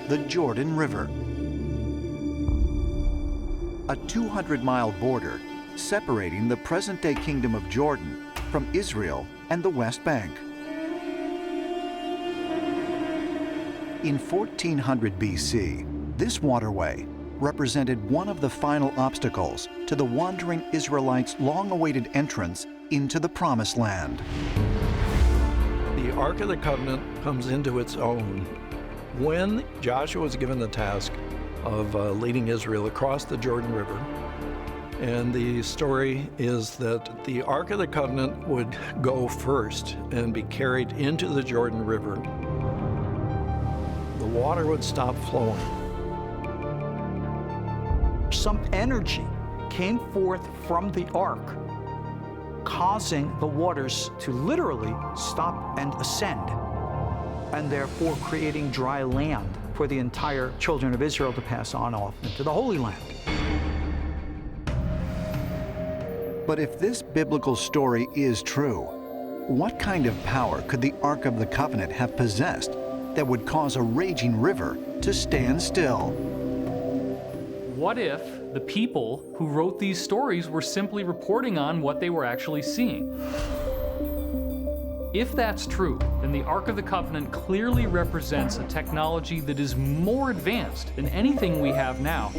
the Jordan River. A 200-mile border separating the present-day Kingdom of Jordan from Israel and the West Bank. In 1400 BC, this waterway represented one of the final obstacles to the wandering Israelites' long-awaited entrance into the Promised Land. The Ark of the Covenant comes into its own when Joshua was given the task of leading Israel across the Jordan River. And the story is that the Ark of the Covenant would go first and be carried into the Jordan River. The water would stop flowing. Some energy came forth from the ark, causing the waters to literally stop and ascend, and therefore creating dry land for the entire children of Israel to pass on off into the Holy Land. But if this biblical story is true, what kind of power could the Ark of the Covenant have possessed that would cause a raging river to stand still? What if the people who wrote these stories were simply reporting on what they were actually seeing? If that's true, then the Ark of the Covenant clearly represents a technology that is more advanced than anything we have now.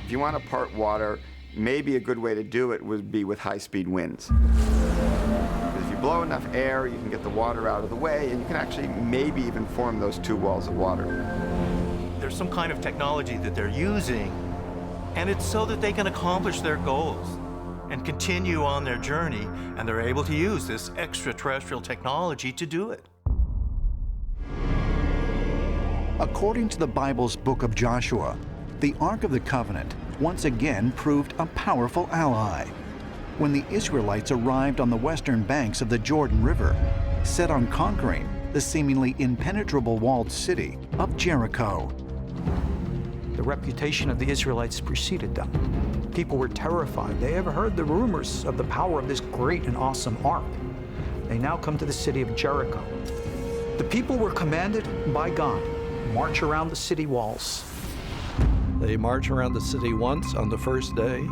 If you want to part water, maybe a good way to do it would be with high-speed winds. Because if you blow enough air, you can get the water out of the way, and you can actually maybe even form those two walls of water. There's some kind of technology that they're using, and it's so that they can accomplish their goals and continue on their journey, and they're able to use this extraterrestrial technology to do it. According to the Bible's book of Joshua, the Ark of the Covenant once again proved a powerful ally when the Israelites arrived on the western banks of the Jordan River, set on conquering the seemingly impenetrable walled city of Jericho. The reputation of the Israelites preceded them. People were terrified. They ever heard the rumors of the power of this great and awesome ark. They now come to the city of Jericho. The people were commanded by God to march around the city walls. They march around the city once on the first day.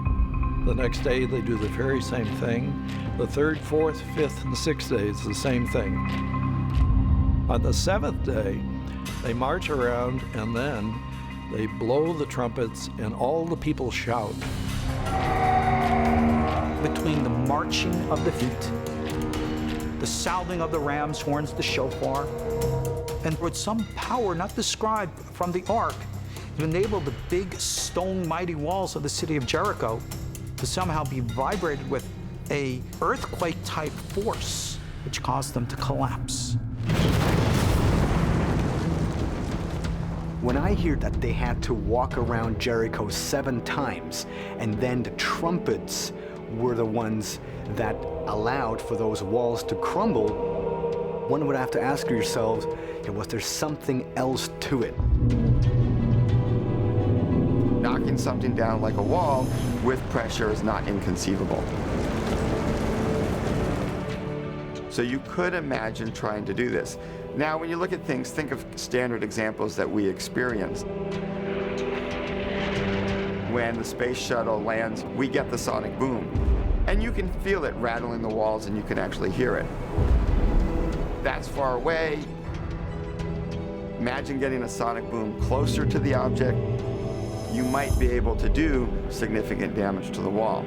The next day they do the very same thing. The third, fourth, fifth, and sixth day is the same thing. On the seventh day, they march around and then they blow the trumpets and all the people shout. Between the marching of the feet, the sounding of the ram's horns, the shofar, and with some power not described from the ark, it enabled the big stone mighty walls of the city of Jericho to somehow be vibrated with a earthquake-type force, which caused them to collapse. When I hear that they had to walk around Jericho 7 times, and then the trumpets were the ones that allowed for those walls to crumble, one would have to ask yourselves, was there something else to it? Knocking something down like a wall with pressure is not inconceivable. So you could imagine trying to do this. Now, when you look at things, think of standard examples that we experience. When the space shuttle lands, we get the sonic boom. And you can feel it rattling the walls, and you can actually hear it. That's far away. Imagine getting a sonic boom closer to the object. You might be able to do significant damage to the wall.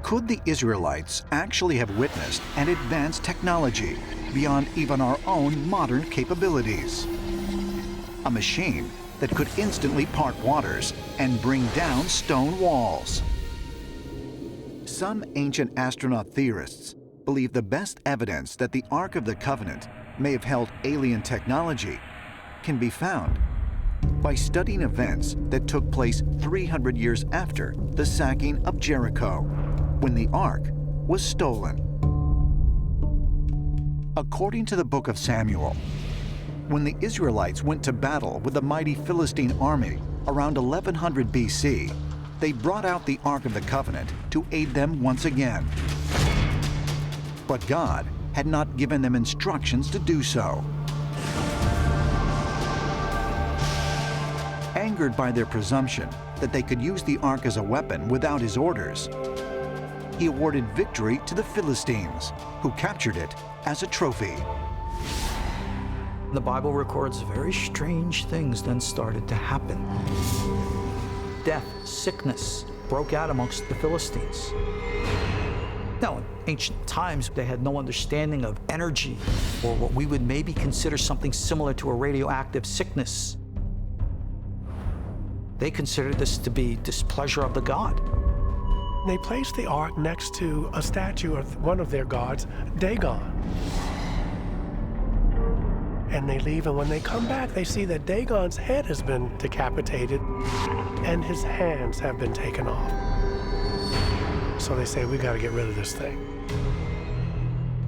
Could the Israelites actually have witnessed an advanced technology beyond even our own modern capabilities? A machine that could instantly part waters and bring down stone walls. Some ancient astronaut theorists believe the best evidence that the Ark of the Covenant may have held alien technology can be found by studying events that took place 300 years after the sacking of Jericho, when the Ark was stolen. According to the book of Samuel, when the Israelites went to battle with the mighty Philistine army around 1100 BC, they brought out the Ark of the Covenant to aid them once again. But But God had not given them instructions to do so. Angered by their presumption that they could use the ark as a weapon without his orders, he awarded victory to the Philistines, who captured it as a trophy. The Bible records very strange things then started to happen. Death, sickness broke out amongst the Philistines. Now, in ancient times, they had no understanding of energy, or what we would maybe consider something similar to a radioactive sickness. They considered this to be displeasure of the god. They placed the ark next to a statue of one of their gods, Dagon. And they leave, and when they come back, they see that Dagon's head has been decapitated and his hands have been taken off. So they say, we got to get rid of this thing.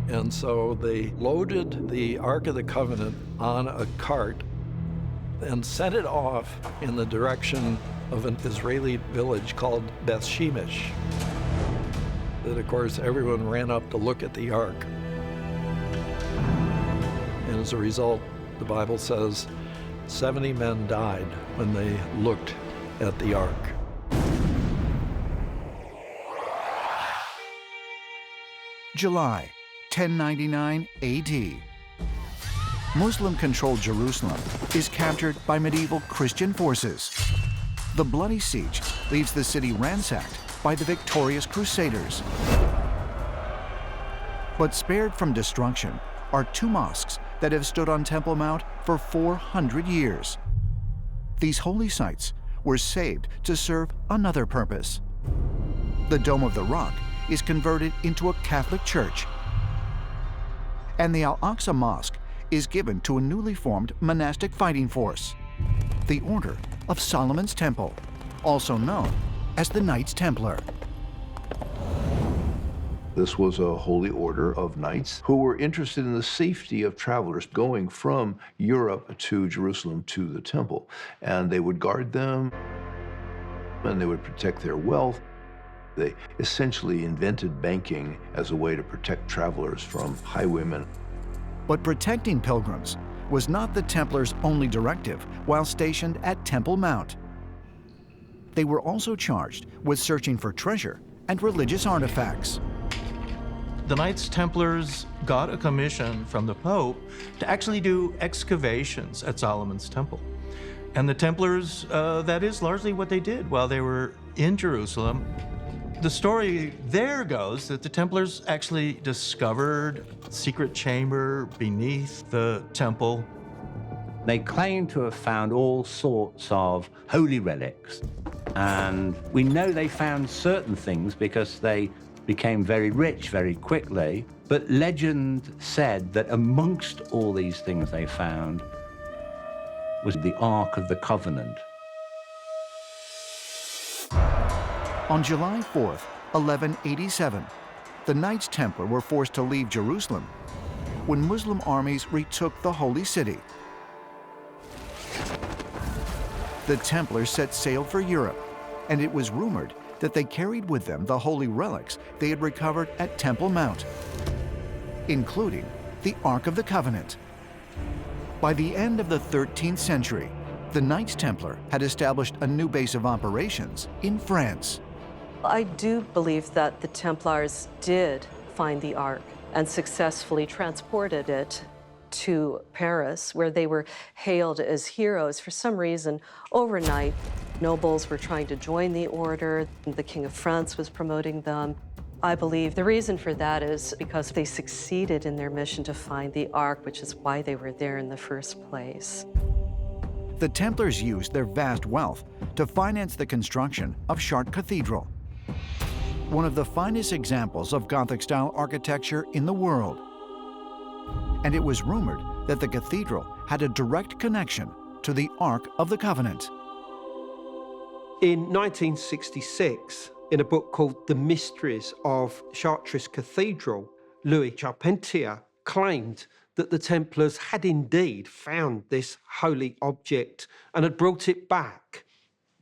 And so they loaded the Ark of the Covenant on a cart and sent it off in the direction of an Israeli village called Beth Shemesh. That, of course, everyone ran up to look at the Ark. And as a result, the Bible says 70 men died when they looked at the Ark. July 1099 AD. Muslim-controlled Jerusalem is captured by medieval Christian forces. The bloody siege leaves the city ransacked by the victorious Crusaders. But spared from destruction are two mosques that have stood on Temple Mount for 400 years. These holy sites were saved to serve another purpose. The Dome of the Rock is converted into a Catholic church, and the Al-Aqsa Mosque is given to a newly formed monastic fighting force, the Order of Solomon's Temple, also known as the Knights Templar. This was a holy order of knights who were interested in the safety of travelers going from Europe to Jerusalem to the temple. And they would guard them, and they would protect their wealth. They essentially invented banking as a way to protect travelers from highwaymen. But protecting pilgrims was not the Templars' only directive while stationed at Temple Mount. They were also charged with searching for treasure and religious artifacts. The Knights Templars got a commission from the Pope to actually do excavations at Solomon's Temple. And the Templars, that is largely what they did while they were in Jerusalem. The story there goes that the Templars actually discovered a secret chamber beneath the temple. They claim to have found all sorts of holy relics. And we know they found certain things because they became very rich very quickly. But legend said that amongst all these things they found was the Ark of the Covenant. On July 4th, 1187, the Knights Templar were forced to leave Jerusalem when Muslim armies retook the holy city. The Templars set sail for Europe, and it was rumored that they carried with them the holy relics they had recovered at Temple Mount, including the Ark of the Covenant. By the end of the 13th century, the Knights Templar had established a new base of operations in France. I do believe that the Templars did find the Ark and successfully transported it to Paris, where they were hailed as heroes. For some reason, overnight, nobles were trying to join the order. The King of France was promoting them. I believe the reason for that is because they succeeded in their mission to find the Ark, which is why they were there in the first place. The Templars used their vast wealth to finance the construction of Chartres Cathedral, one of the finest examples of Gothic-style architecture in the world. And it was rumored that the cathedral had a direct connection to the Ark of the Covenant. In 1966, in a book called The Mysteries of Chartres Cathedral, Louis Charpentier claimed that the Templars had indeed found this holy object and had brought it back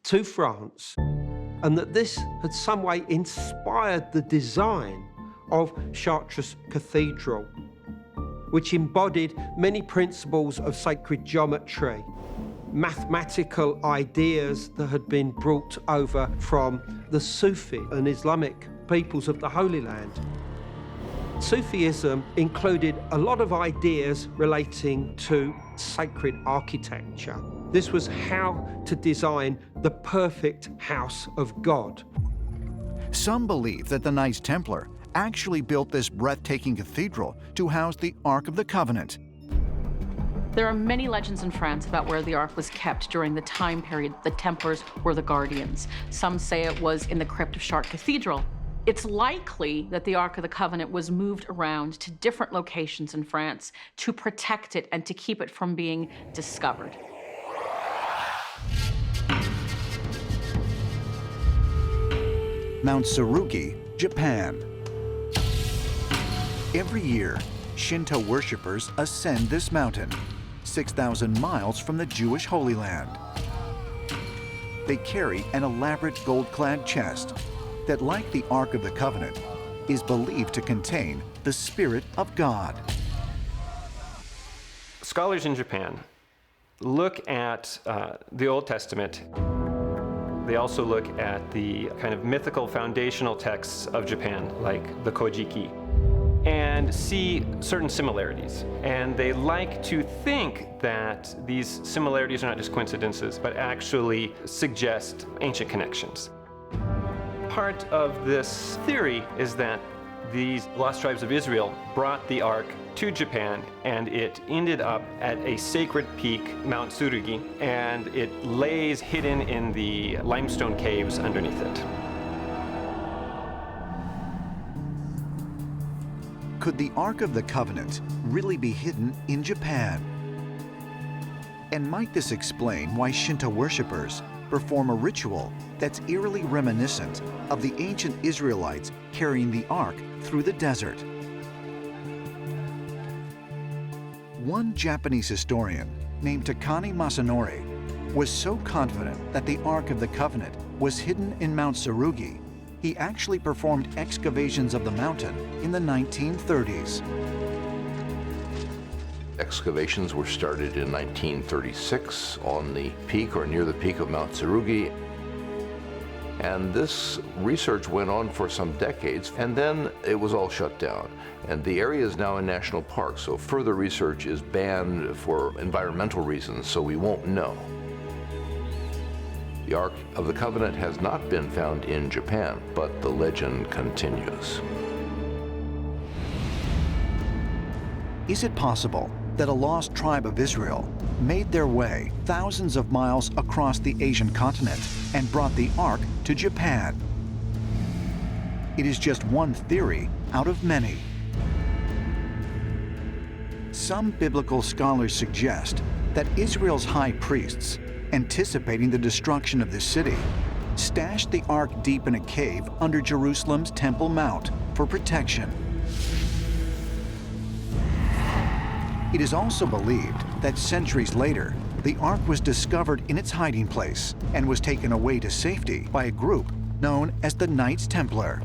to France, and that this had some way inspired the design of Chartres Cathedral, which embodied many principles of sacred geometry, mathematical ideas that had been brought over from the Sufi and Islamic peoples of the Holy Land. Sufism included a lot of ideas relating to sacred architecture. This was how to design the perfect house of God. Some believe that the Knights Templar actually built this breathtaking cathedral to house the Ark of the Covenant. There are many legends in France about where the Ark was kept during the time period the Templars were the guardians. Some say it was in the crypt of Chartres Cathedral. It's likely that the Ark of the Covenant was moved around to different locations in France to protect it and to keep it from being discovered. Mount Tsurugi, Japan. Every year, Shinto worshippers ascend this mountain, 6,000 miles from the Jewish Holy Land. They carry an elaborate gold-clad chest that, like the Ark of the Covenant, is believed to contain the Spirit of God. Scholars in Japan look at the Old Testament. They also look at the kind of mythical foundational texts of Japan, like the Kojiki, and see certain similarities. And they like to think that these similarities are not just coincidences, but actually suggest ancient connections. Part of this theory is that these lost tribes of Israel brought the Ark to Japan, and it ended up at a sacred peak, Mount Tsurugi, and it lays hidden in the limestone caves underneath it. Could the Ark of the Covenant really be hidden in Japan? And might this explain why Shinto worshippers perform a ritual that's eerily reminiscent of the ancient Israelites carrying the Ark through the desert? One Japanese historian named Takane Masanori was so confident that the Ark of the Covenant was hidden in Mount Tsurugi, he actually performed excavations of the mountain in the 1930s. Excavations were started in 1936 on the peak or near the peak of Mount Tsurugi. And this research went on for some decades, and then it was all shut down. And the area is now a national park, so further research is banned for environmental reasons, so we won't know. The Ark of the Covenant has not been found in Japan, but the legend continues. Is it possible that a lost tribe of Israel made their way thousands of miles across the Asian continent and brought the Ark to Japan? It is just one theory out of many. Some biblical scholars suggest that Israel's high priests, anticipating the destruction of this city, stashed the Ark deep in a cave under Jerusalem's Temple Mount for protection. It is also believed that centuries later, the Ark was discovered in its hiding place and was taken away to safety by a group known as the Knights Templar.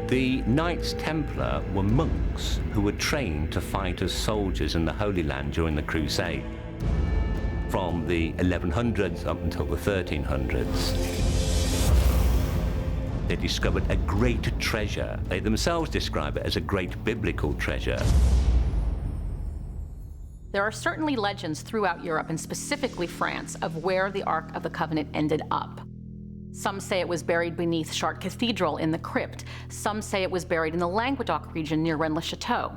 The Knights Templar were monks who were trained to fight as soldiers in the Holy Land during the Crusade, from the 1100s up until the 1300s. They discovered a great treasure. They themselves describe it as a great biblical treasure. There are certainly legends throughout Europe, and specifically France, of where the Ark of the Covenant ended up. Some say it was buried beneath Chartres Cathedral in the crypt. Some say it was buried in the Languedoc region near Rennes-le-Château.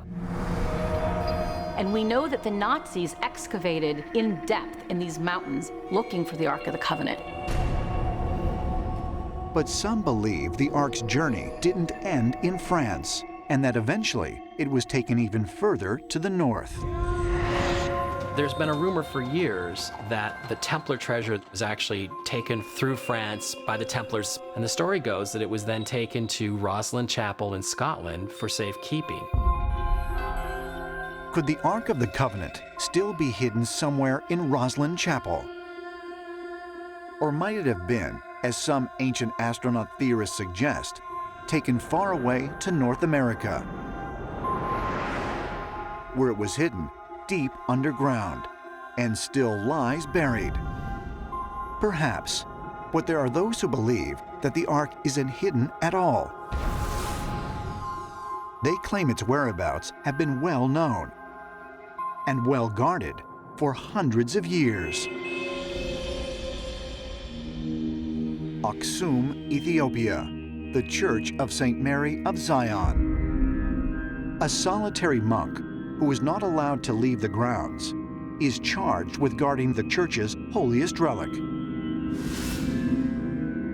And we know that the Nazis excavated in depth in these mountains looking for the Ark of the Covenant. But some believe the Ark's journey didn't end in France, and that eventually it was taken even further to the north. There's been a rumor for years that the Templar treasure was actually taken through France by the Templars, and the story goes that it was then taken to Rosslyn Chapel in Scotland for safekeeping. Could the Ark of the Covenant still be hidden somewhere in Rosslyn Chapel? Or might it have been, as some ancient astronaut theorists suggest, taken far away to North America, where it was hidden deep underground and still lies buried. Perhaps, but there are those who believe that the Ark isn't hidden at all. They claim its whereabouts have been well known and well guarded for hundreds of years. Aksum, Ethiopia, the Church of St. Mary of Zion. A solitary monk who is not allowed to leave the grounds is charged with guarding the church's holiest relic.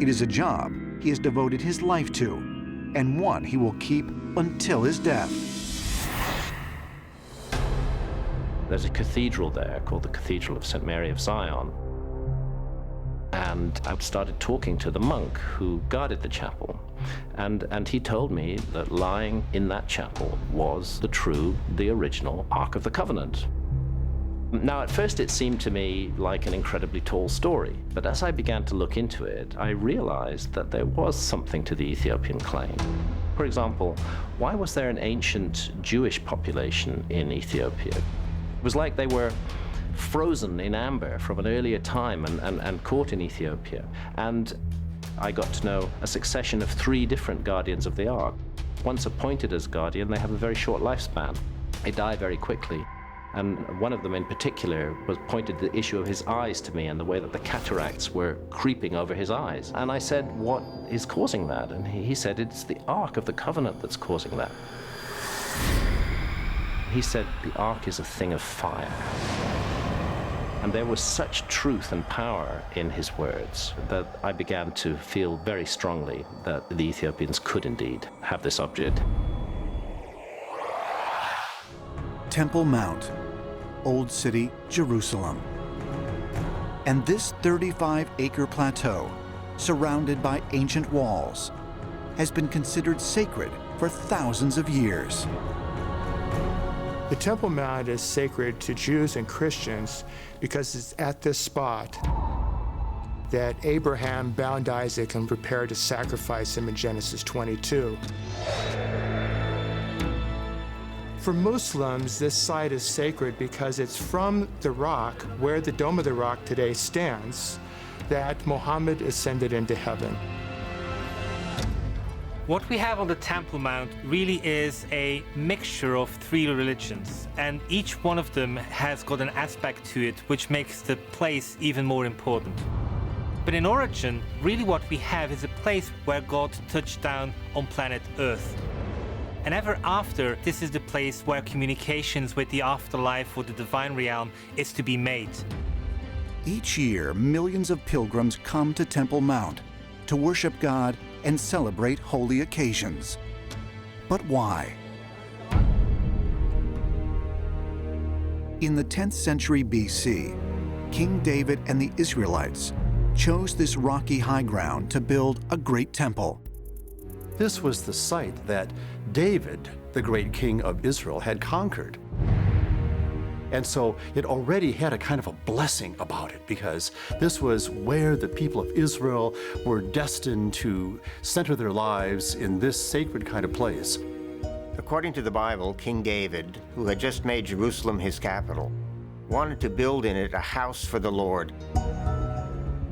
It is a job he has devoted his life to, and one he will keep until his death. There's a cathedral there called the Cathedral of St. Mary of Zion. And I started talking to the monk who guarded the chapel. And he told me that lying in that chapel was the original Ark of the Covenant. Now, at first it seemed to me like an incredibly tall story, but as I began to look into it, I realized that there was something to the Ethiopian claim. For example, why was there an ancient Jewish population in Ethiopia? It was like they were frozen in amber from an earlier time and caught in Ethiopia. And I got to know a succession of 3 different guardians of the Ark. Once appointed as guardian, they have a very short lifespan. They die very quickly. And one of them in particular pointed the issue of his eyes to me and the way that the cataracts were creeping over his eyes. And I said, what is causing that? And he said, it's the Ark of the Covenant that's causing that. He said, the Ark is a thing of fire. And there was such truth and power in his words that I began to feel very strongly that the Ethiopians could indeed have this object. Temple Mount, Old City, Jerusalem. And this 35-acre plateau, surrounded by ancient walls, has been considered sacred for thousands of years. The Temple Mount is sacred to Jews and Christians because it's at this spot that Abraham bound Isaac and prepared to sacrifice him in Genesis 22. For Muslims, this site is sacred because it's from the rock, where the Dome of the Rock today stands, that Muhammad ascended into heaven. What we have on the Temple Mount really is a mixture of 3 religions, and each one of them has got an aspect to it which makes the place even more important. But in origin, really what we have is a place where God touched down on planet Earth. And ever after, this is the place where communications with the afterlife or the divine realm is to be made. Each year, millions of pilgrims come to Temple Mount to worship God and celebrate holy occasions. But why? In the 10th century BC, King David and the Israelites chose this rocky high ground to build a great temple. This was the site that David, the great king of Israel, had conquered. And so it already had a kind of a blessing about it, because this was where the people of Israel were destined to center their lives in this sacred kind of place. According to the Bible, King David, who had just made Jerusalem his capital, wanted to build in it a house for the Lord.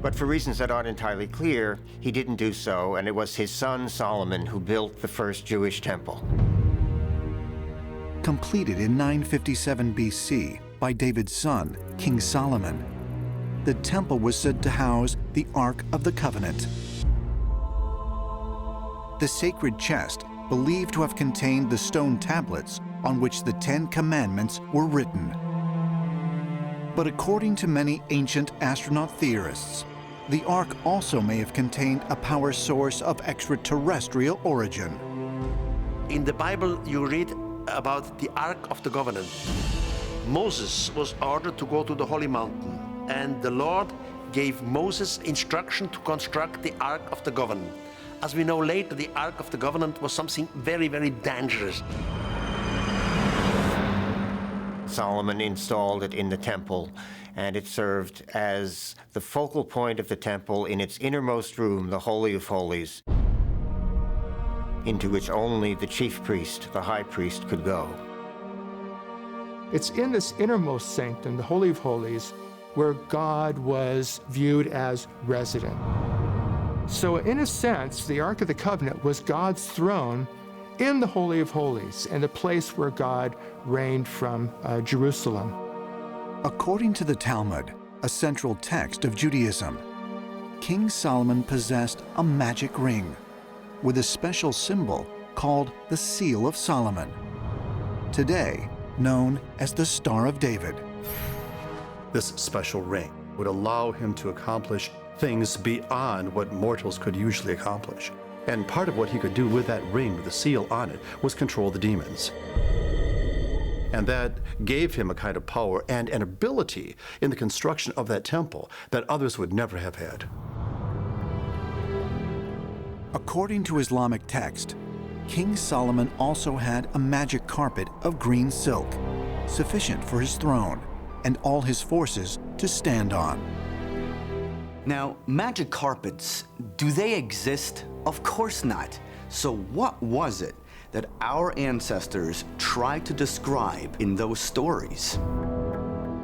But for reasons that aren't entirely clear, he didn't do so, and it was his son Solomon who built the first Jewish temple. Completed in 957 BC by David's son, King Solomon, the temple was said to house the Ark of the Covenant. The sacred chest believed to have contained the stone tablets on which the 10 Commandments were written. But according to many ancient astronaut theorists, the Ark also may have contained a power source of extraterrestrial origin. In the Bible, you read about the Ark of the Covenant. Moses was ordered to go to the Holy Mountain, and the Lord gave Moses instruction to construct the Ark of the Covenant. As we know later, the Ark of the Covenant was something very, very dangerous. Solomon installed it in the temple, and it served as the focal point of the temple in its innermost room, the Holy of Holies. into which only the chief priest, the high priest, could go. It's in this innermost sanctum, the Holy of Holies, where God was viewed as resident. So in a sense, the Ark of the Covenant was God's throne in the Holy of Holies, and the place where God reigned from Jerusalem. According to the Talmud, a central text of Judaism, King Solomon possessed a magic ring with a special symbol called the Seal of Solomon, today known as the Star of David. This special ring would allow him to accomplish things beyond what mortals could usually accomplish. And part of what he could do with that ring, with the seal on it, was control the demons. And that gave him a kind of power and an ability in the construction of that temple that others would never have had. According to Islamic text, King Solomon also had a magic carpet of green silk, sufficient for his throne and all his forces to stand on. Now, magic carpets, do they exist? Of course not. So what was it that our ancestors tried to describe in those stories?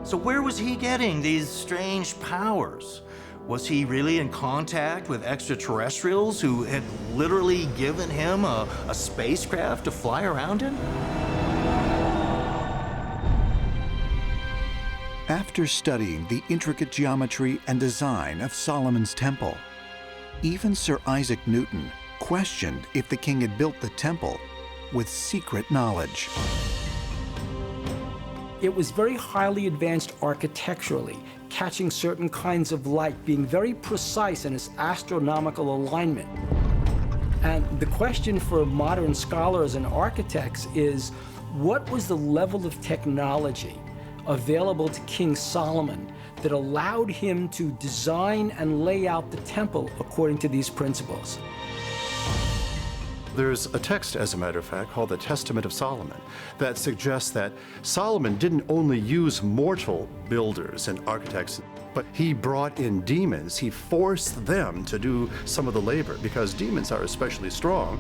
So where was he getting these strange powers? Was he really in contact with extraterrestrials who had literally given him a spacecraft to fly around in? After studying the intricate geometry and design of Solomon's temple, even Sir Isaac Newton questioned if the king had built the temple with secret knowledge. It was very highly advanced architecturally, catching certain kinds of light, being very precise in its astronomical alignment. And the question for modern scholars and architects is, what was the level of technology available to King Solomon that allowed him to design and lay out the temple according to these principles? There's a text, as a matter of fact, called the Testament of Solomon that suggests that Solomon didn't only use mortal builders and architects, but he brought in demons. He forced them to do some of the labor because demons are especially strong.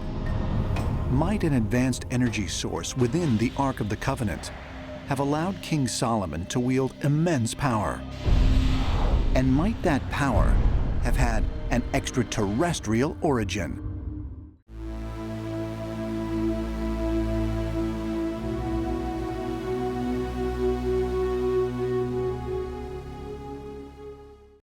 Might an advanced energy source within the Ark of the Covenant have allowed King Solomon to wield immense power? And might that power have had an extraterrestrial origin?